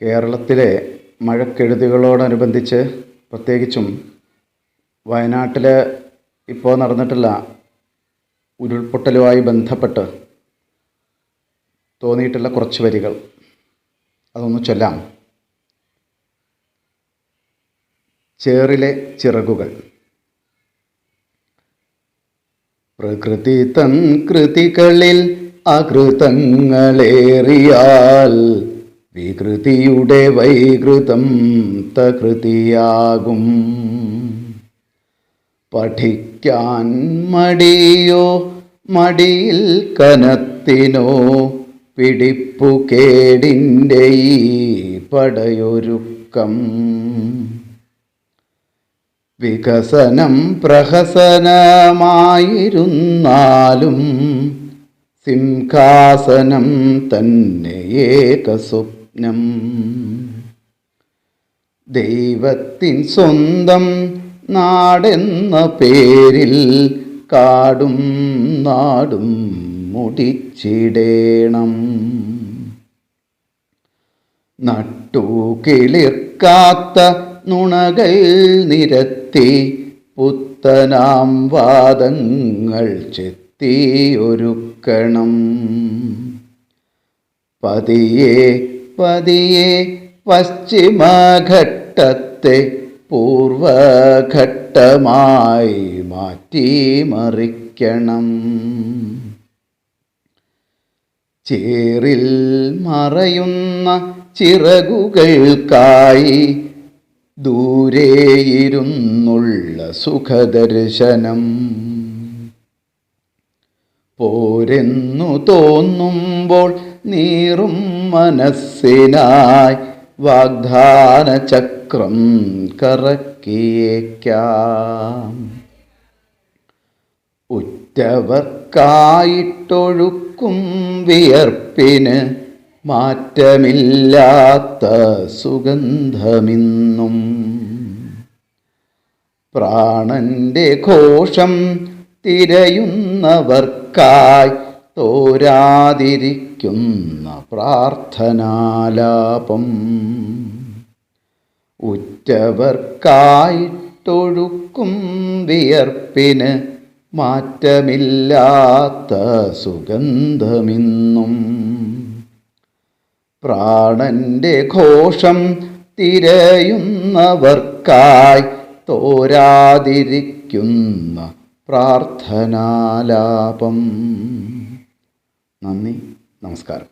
കേരളത്തിലെ മഴക്കെടുതികളോടനുബന്ധിച്ച് പ്രത്യേകിച്ചും വയനാട്ടിൽ ഇപ്പോൾ നടന്നിട്ടുള്ള ഉരുൾപൊട്ടലുമായി ബന്ധപ്പെട്ട് തോന്നിയിട്ടുള്ള കുറച്ച് വരികൾ അതൊന്ന് ചൊല്ലാം. ചേറിലെ ചിറകുകൾ. പ്രകൃതി തൻ കൃതികളിൽ അകൃതങ്ങളേറിയാൽ വികൃതിയുടെ വൈകൃതം തകൃതിയാകും. പഠിക്കാൻ മടിയോ മടിയിൽ കനത്തിനോ പിടിപ്പുകേടിൻ്റെ ഈ പടയൊരുക്കം. വികസനം പ്രഹസനമായിരുന്നാലും സിംഹാസനം തന്നെ ഏകസ്വപ്നം. ദൈവത്തിൻ സ്വന്തം നാടെന്ന പേരിൽ കാടും നാടും മുടിച്ചിടേണം. നട്ടു കിളിർക്കാത്ത നുണകൾ നിരത്തി പുത്തനാം വാദങ്ങൾ ചെത്തിയൊരുക്കണം. പതിയെ പതിയെ പശ്ചിമഘട്ടത്തെ പൂർവഘട്ടമായി മാറ്റിമറിക്കണം. ചേറിൽ മറയുന്ന ചിറകുകൾക്കായി ദൂരെയിരുന്നുള്ള സുഖദർശനം. പോരെന്നു തോന്നുമ്പോൾ നീറും മനസ്സിനായി വാഗ്ദാന ചക്രം കറക്കിയേക്കാം. ഉറ്റവർക്കായിട്ടൊഴുക്കും വിയർപ്പിന് മാറ്റമില്ലാത്ത സുഗന്ധമിന്നും. പ്രാണന്റെ ഘോഷം തിരയുന്നവർക്കായി തോരാതിരിക്കുന്ന പ്രാർത്ഥനാലാപം. ഉറ്റവർക്കായിട്ടൊഴുക്കും വിയർപ്പിന് മാറ്റമില്ലാത്ത സുഗന്ധമിന്നും. പ്രാണന്റെ ഘോഷം തിരയുന്നവർക്കായി തോരാതിരിക്കുന്ന പ്രാർത്ഥനാലാപം. നന്ദി, നമസ്കാരം.